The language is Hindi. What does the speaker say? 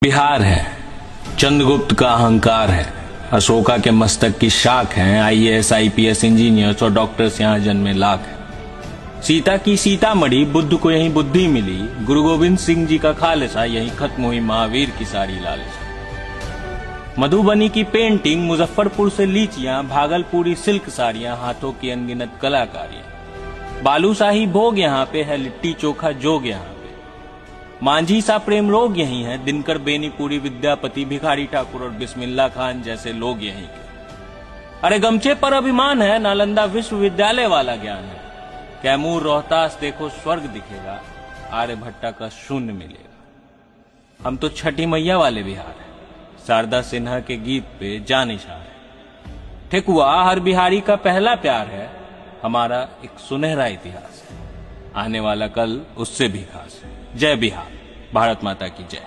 बिहार है, चंद्रगुप्त का अहंकार है, अशोका के मस्तक की शाख हैं, आईएएस आईपीएस इंजीनियर्स और डॉक्टर्स यहाँ जन्मे लाख हैं। सीता की सीतामढ़ी, बुद्ध को यहीं बुद्धि मिली, गुरु गोविंद सिंह जी का खालसा, यहीं खत्म हुई महावीर की सारी लालसा। मधुबनी की पेंटिंग, मुजफ्फरपुर से लीचियां, भागलपुरी सिल्क साड़ियां, हाथों की अनगिनत कलाकारियां। बालूशाही भोग यहाँ पे है, लिट्टी चोखा जोग यहाँ पे। मांझी सा प्रेम रोग यही है, दिनकर बेनीपुरी विद्यापति, भिखारी ठाकुर और बिस्मिल्लाह खान जैसे लोग यहीं के। अरे गमछे पर अभिमान है, नालंदा विश्वविद्यालय वाला ज्ञान है। कैमूर रोहतास देखो स्वर्ग दिखेगा, आर्यभट्टा का शून्य मिलेगा। हम तो छठी मैया वाले बिहार है, शारदा सिन्हा के गीत पे जानिशान है। ठेकुआ हर बिहारी का पहला प्यार है, हमारा एक सुनहरा इतिहास है। आने वाला कल उससे भी खास है। जय बिहार, भारत माता की जय।